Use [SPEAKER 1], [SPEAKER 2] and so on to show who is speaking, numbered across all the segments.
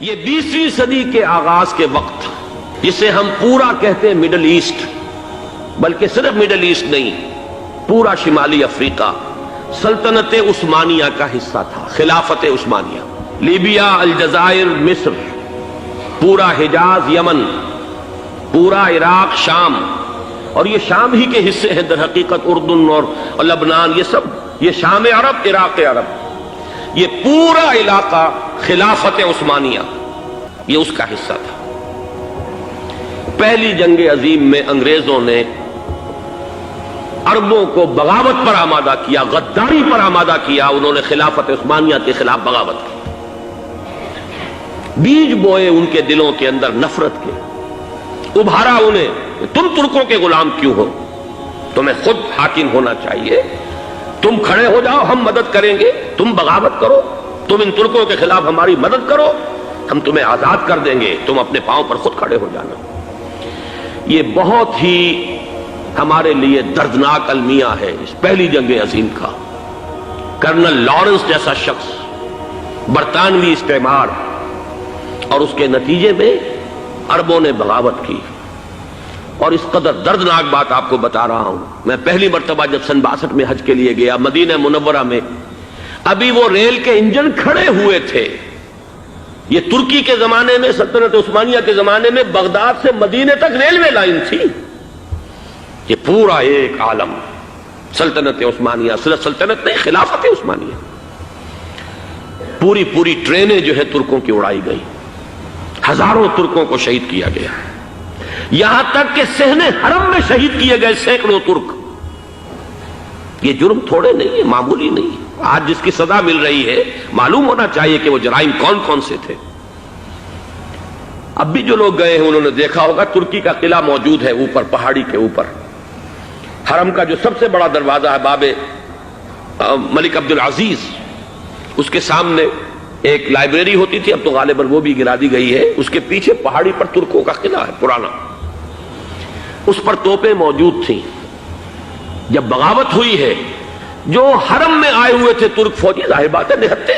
[SPEAKER 1] یہ 20ویں صدی کے آغاز کے وقت جسے ہم پورا کہتے ہیں مڈل ایسٹ، بلکہ صرف مڈل ایسٹ نہیں، پورا شمالی افریقہ سلطنت عثمانیہ کا حصہ تھا، خلافت عثمانیہ۔ لیبیا، الجزائر، مصر، پورا حجاز، یمن، پورا عراق، شام، اور یہ شام ہی کے حصے ہیں در حقیقت، اردن اور لبنان، یہ سب یہ شام عرب، عراق عرب، یہ پورا علاقہ خلافت عثمانیہ یہ اس کا حصہ تھا۔ پہلی جنگ عظیم میں انگریزوں نے عربوں کو بغاوت پر آمادہ کیا، غداری پر آمادہ کیا، انہوں نے خلافت عثمانیہ کے خلاف بغاوت کی، بیج بوئے ان کے دلوں کے اندر نفرت کے، ابھارا انہیں، تم ترکوں کے غلام کیوں ہو، تمہیں خود حاکم ہونا چاہیے، تم کھڑے ہو جاؤ، ہم مدد کریں گے، تم بغاوت کرو، تم ان ترکوں کے خلاف ہماری مدد کرو، ہم تمہیں آزاد کر دیں گے، تم اپنے پاؤں پر خود کھڑے ہو جانا۔ یہ بہت ہی ہمارے لیے دردناک المیہ ہے اس پہلی جنگ عظیم کا۔ کرنل لارنس جیسا شخص، برطانوی استعمار، اور اس کے نتیجے میں عربوں نے بغاوت کی۔ اور اس قدر دردناک بات آپ کو بتا رہا ہوں، میں پہلی مرتبہ جب سن 62 میں حج کے لیے گیا مدینہ منورہ میں، ابھی وہ ریل کے انجن کھڑے ہوئے تھے۔ یہ ترکی کے زمانے میں، سلطنت عثمانیہ کے زمانے میں بغداد سے مدینے تک ریلوے لائن تھی۔ یہ پورا ایک عالم سلطنت عثمانیہ، صرف سلطنت نہیں، خلافت عثمانیہ، پوری ٹرینیں جو ہے ترکوں کی اڑائی گئی، ہزاروں ترکوں کو شہید کیا گیا، یہاں تک کہ صحن حرم میں شہید کیے گئے سینکڑوں ترک۔ یہ جرم تھوڑے نہیں ہے، معمولی نہیں ہے۔ آج جس کی سزا مل رہی ہے، معلوم ہونا چاہیے کہ وہ جرائم کون کون سے تھے۔ اب بھی جو لوگ گئے ہیں انہوں نے دیکھا ہوگا، ترکی کا قلعہ موجود ہے اوپر پہاڑی کے اوپر، حرم کا جو سب سے بڑا دروازہ ہے باب ملک عبدالعزیز، اس کے سامنے ایک لائبریری ہوتی تھی، اب تو غالباً وہ بھی گرا دی گئی ہے، اس کے پیچھے پہاڑی پر ترکوں کا قلعہ ہے پرانا، اس پر توپیں موجود تھیں۔ جب بغاوت ہوئی ہے، جو حرم میں آئے ہوئے تھے ترک فوجی، ظاہر بات ہے نہتے،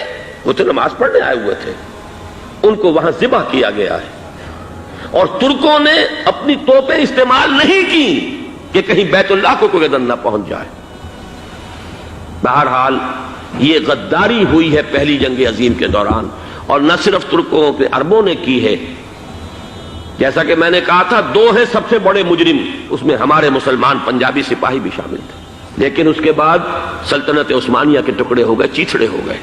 [SPEAKER 1] وہ تو نماز پڑھنے آئے ہوئے تھے، ان کو وہاں ذبح کیا گیا ہے، اور ترکوں نے اپنی توپیں استعمال نہیں کی کہ کہیں بیت اللہ کو کوئی گدن نہ پہنچ جائے۔ بہرحال یہ غداری ہوئی ہے پہلی جنگ عظیم کے دوران، اور نہ صرف ترکوں کے، عربوں نے کی ہے۔ جیسا کہ میں نے کہا تھا، دو ہیں سب سے بڑے مجرم، اس میں ہمارے مسلمان پنجابی سپاہی بھی شامل تھے، لیکن اس کے بعد سلطنت عثمانیہ کے ٹکڑے ہو گئے، چیچڑے ہو گئے۔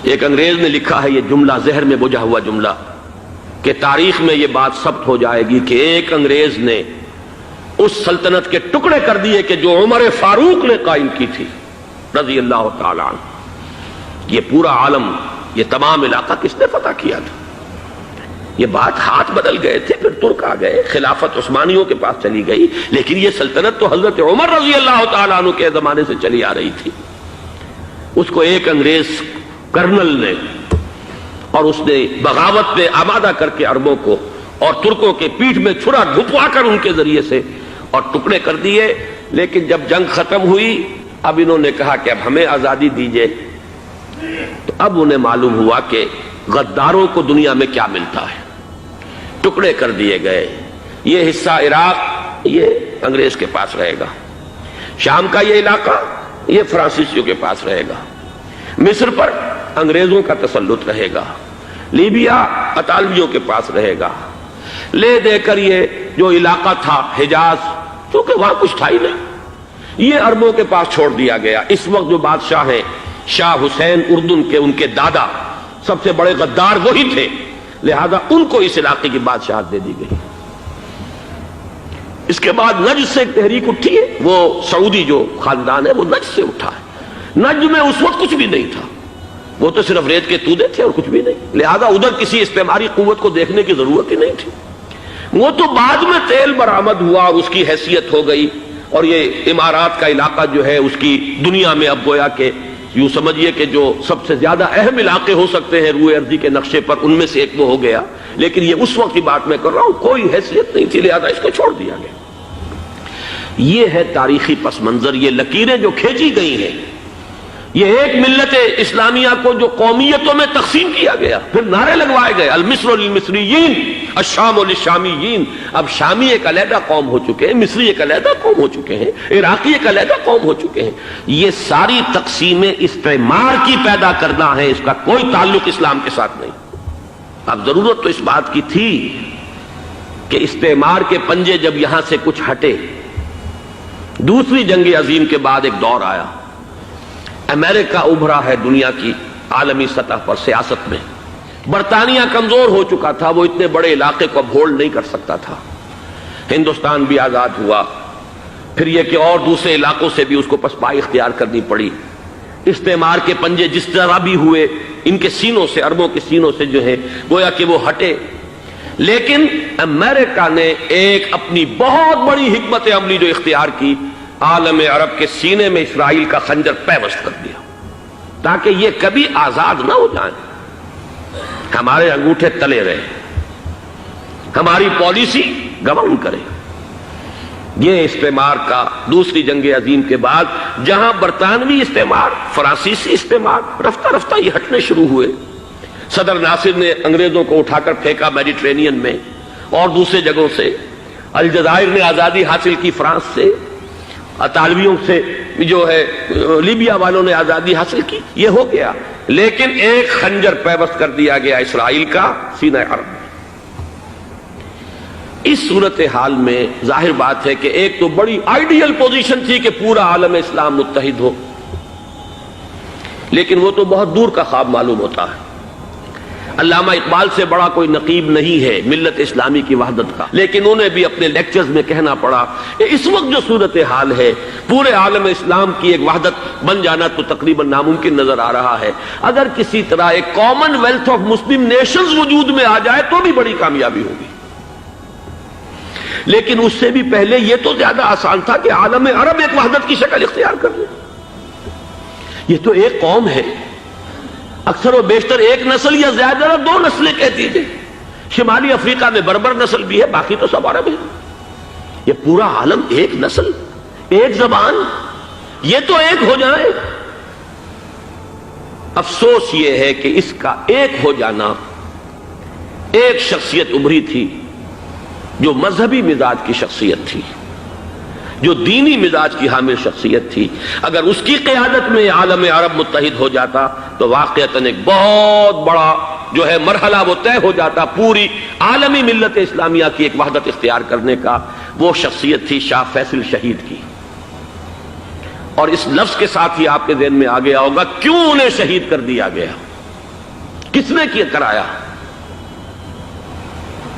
[SPEAKER 1] ایک انگریز نے لکھا ہے یہ جملہ، زہر میں بجھا ہوا جملہ، کہ تاریخ میں یہ بات ثبت ہو جائے گی کہ ایک انگریز نے اس سلطنت کے ٹکڑے کر دیے کہ جو عمر فاروق نے قائم کی تھی رضی اللہ تعالی عنہ۔ یہ پورا عالم، یہ تمام علاقہ کس نے فتح کیا تھا؟ یہ بات ہاتھ بدل گئے تھے، پھر ترک آ گئے، خلافت عثمانیوں کے پاس چلی گئی، لیکن یہ سلطنت تو حضرت عمر رضی اللہ تعالیٰ عنہ کے زمانے سے چلی آ رہی تھی۔ اس کو ایک انگریز کرنل نے، اور اس نے بغاوت پہ آمادہ کر کے عربوں کو اور ترکوں کے پیٹھ میں چھرا گھپوا کر ان کے ذریعے سے اور ٹکڑے کر دیے۔ لیکن جب جنگ ختم ہوئی، اب انہوں نے کہا کہ اب ہمیں آزادی دیجیے، تو اب انہیں معلوم ہوا کہ غداروں کو دنیا میں کیا ملتا ہے، ٹکڑے کر دیے گئے۔ یہ حصہ عراق یہ انگریز کے پاس رہے گا، شام کا یہ علاقہ یہ فرانسیسیوں کے پاس رہے گا، مصر پر انگریزوں کا تسلط رہے گا، لیبیا اطالویوں کے پاس رہے گا، لے دے کر یہ جو علاقہ تھا حجاز، کیونکہ وہاں کچھ تھا ہی نہیں، یہ عربوں کے پاس چھوڑ دیا گیا۔ اس وقت جو بادشاہ ہیں، شاہ حسین اردن کے، ان کے دادا سب سے بڑے غدار وہی تھے، لہذا ان کو اس علاقے کی بادشاہت دے دی گئی۔ اس کے بعد نجد سے ایک تحریک اٹھی ہے، وہ سعودی جو خاندان ہے وہ نجد سے اٹھا ہے۔ نجد میں اس وقت کچھ بھی نہیں تھا، وہ تو صرف ریت کے تودے تھے اور کچھ بھی نہیں، لہذا ادھر کسی استعماری قوت کو دیکھنے کی ضرورت ہی نہیں تھی۔ وہ تو بعد میں تیل برآمد ہوا، اس کی حیثیت ہو گئی، اور یہ امارات کا علاقہ جو ہے اس کی دنیا میں اب گویا کہ یوں سمجھیے کہ جو سب سے زیادہ اہم علاقے ہو سکتے ہیں روئے ارضی کے نقشے پر، ان میں سے ایک وہ ہو گیا، لیکن یہ اس وقت کی بات میں کر رہا ہوں، کوئی حیثیت نہیں تھی، لہذا اس کو چھوڑ دیا گیا۔ یہ ہے تاریخی پس منظر، یہ لکیریں جو کھینچی گئی ہیں، یہ ایک ملت اسلامیہ کو جو قومیتوں میں تقسیم کیا گیا، پھر نعرے لگوائے گئے المصر للمصریین الشام للشامیین. اب شامی ایک علیحدہ قوم ہو چکے ہیں، مصری ایک علیحدہ قوم ہو چکے ہیں، عراقی ایک علیحدہ قوم ہو چکے ہیں. یہ ساری تقسیمیں استعمار کی پیدا کرنا ہے، اس کا کوئی تعلق اسلام کے ساتھ نہیں. اب ضرورت تو اس بات کی تھی کہ استعمار کے پنجے جب یہاں سے کچھ ہٹے، دوسری جنگ عظیم کے بعد ایک دور آیا، امریکہ ابھرا ہے دنیا کی عالمی سطح پر سیاست میں. برطانیہ کمزور ہو چکا تھا، وہ اتنے بڑے علاقے کو اب ہولڈ نہیں کر سکتا تھا. ہندوستان بھی آزاد ہوا، پھر یہ کہ اور دوسرے علاقوں سے بھی اس کو پسپائی اختیار کرنی پڑی. استعمار کے پنجے جس طرح بھی ہوئے، ان کے سینوں سے، عربوں کے سینوں سے جو ہے گویا کہ وہ ہٹے. لیکن امریکہ نے ایک اپنی بہت بڑی حکمت عملی جو اختیار کی، عالم عرب کے سینے میں اسرائیل کا خنجر پیوست کر دیا تاکہ یہ کبھی آزاد نہ ہو جائیں، ہمارے انگوٹھے تلے رہے، ہماری پالیسی گورن کرے. یہ استعمار کا دوسری جنگ عظیم کے بعد جہاں برطانوی استعمار، فرانسیسی استعمار رفتہ رفتہ یہ ہٹنے شروع ہوئے. صدر ناصر نے انگریزوں کو اٹھا کر پھینکا میڈیٹرینین میں اور دوسرے جگہوں سے. الجزائر نے آزادی حاصل کی فرانس سے، اطالویوں سے جو ہے لیبیا والوں نے آزادی حاصل کی. یہ ہو گیا، لیکن ایک خنجر پیوست کر دیا گیا اسرائیل کا سینہ عرب میں. اس صورتحال میں ظاہر بات ہے کہ ایک تو بڑی آئیڈیل پوزیشن تھی کہ پورا عالم اسلام متحد ہو، لیکن وہ تو بہت دور کا خواب معلوم ہوتا ہے. علامہ اقبال سے بڑا کوئی نقیب نہیں ہے ملت اسلامی کی وحدت کا، لیکن انہیں بھی اپنے لیکچرز میں کہنا پڑا کہ اس وقت جو صورتحال ہے پورے عالم اسلام کی ایک وحدت بن جانا تو تقریباً ناممکن نظر آ رہا ہے. اگر کسی طرح ایک common wealth of Muslim nations وجود میں آ جائے تو بھی بڑی کامیابی ہوگی. لیکن اس سے بھی پہلے یہ تو زیادہ آسان تھا کہ عالم عرب ایک وحدت کی شکل اختیار کر لے. یہ تو ایک قوم ہے، اکثر و بیشتر ایک نسل یا زیادہ دو نسلیں کہتی تھیں. شمالی افریقہ میں بربر نسل بھی ہے، باقی تو سب عرب ہیں. یہ پورا عالم ایک نسل، ایک زبان، یہ تو ایک ہو جائے. افسوس یہ ہے کہ اس کا ایک ہو جانا، ایک شخصیت ابھری تھی جو مذہبی مزاج کی شخصیت تھی، جو دینی مزاج کی حامل شخصیت تھی. اگر اس کی قیادت میں عالم عرب متحد ہو جاتا تو واقعتاً ایک بہت بڑا جو ہے مرحلہ وہ طے ہو جاتا پوری عالمی ملت اسلامیہ کی ایک وحدت اختیار کرنے کا. وہ شخصیت تھی شاہ فیصل شہید کی. اور اس لفظ کے ساتھ ہی آپ کے ذہن میں آ گیا ہوگا کیوں انہیں شہید کر دیا گیا، کس نے کیا کرایا،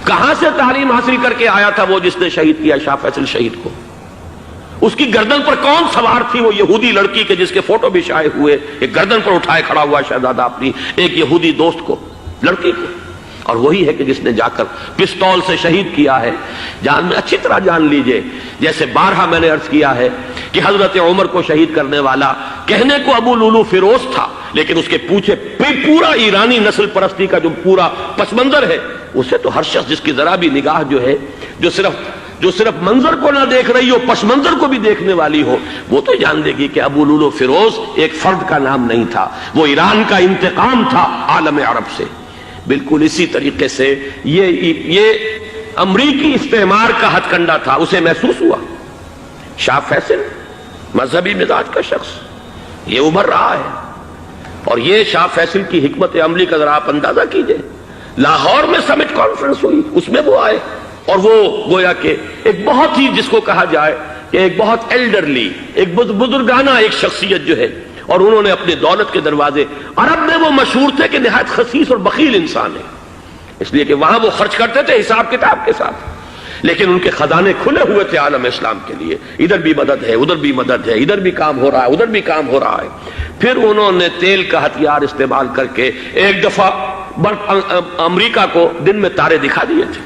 [SPEAKER 1] کہاں سے تعلیم حاصل کر کے آیا تھا وہ جس نے شہید کیا شاہ فیصل شہید کو. اس کی گردن پر کون سوار تھی، وہ یہودی لڑکی کے جس کے فوٹو بھی شائع ہوئے، ایک گردن پر اٹھائے کھڑا ہوا شہزادہ اپنی ایک یہودی دوست کو، لڑکی کو. اور وہی ہے کہ جس نے جا کر پستول سے شہید کیا ہے. جان میں اچھی طرح جان لیجئے، جیسے بارہا میں نے عرض کیا ہے کہ حضرت عمر کو شہید کرنے والا کہنے کو ابو لولو فیروز تھا، لیکن اس کے پیچھے پورا ایرانی نسل پرستی کا جو پورا پس منظر ہے، اسے تو ہر شخص جس کی ذرا بھی نگاہ جو ہے جو صرف منظر کو نہ دیکھ رہی ہو، پس منظر کو بھی دیکھنے والی ہو، وہ تو جان دے گی کہ ابو لولو فیروز ایک فرد کا نام نہیں تھا، وہ ایران کا انتقام تھا عالم عرب سے. بالکل اسی طریقے سے یہ امریکی استعمار کا ہتھ کنڈا تھا، اسے محسوس ہوا. شاہ فیصل مذہبی مزاج کا شخص یہ ابھر رہا ہے، اور یہ شاہ فیصل کی حکمت عملی کا ذرا آپ اندازہ کیجئے. لاہور میں سمٹ کانفرنس ہوئی، اس میں وہ آئے، اور وہ گویا کہ ایک بہت ہی جس کو کہا جائے کہ ایک بہت ایلڈرلی، ایک بزرگانہ ایک شخصیت جو ہے، اور انہوں نے اپنے دولت کے دروازے، عرب میں وہ مشہور تھے کہ نہایت خسیس اور بخیل انسان ہے، اس لیے کہ وہاں وہ خرچ کرتے تھے حساب کتاب کے ساتھ، لیکن ان کے خزانے کھلے ہوئے تھے عالم اسلام کے لیے. ادھر بھی مدد ہے، ادھر بھی مدد ہے، ادھر بھی کام ہو رہا ہے، ادھر بھی کام ہو رہا ہے. پھر انہوں نے تیل کا ہتھیار استعمال کر کے ایک دفعہ امریکہ کو دن میں تارے دکھا دیے تھے.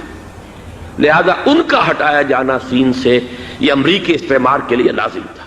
[SPEAKER 1] لہذا ان کا ہٹایا جانا سین سے یہ امریکی استعمار کے لیے لازم تھا.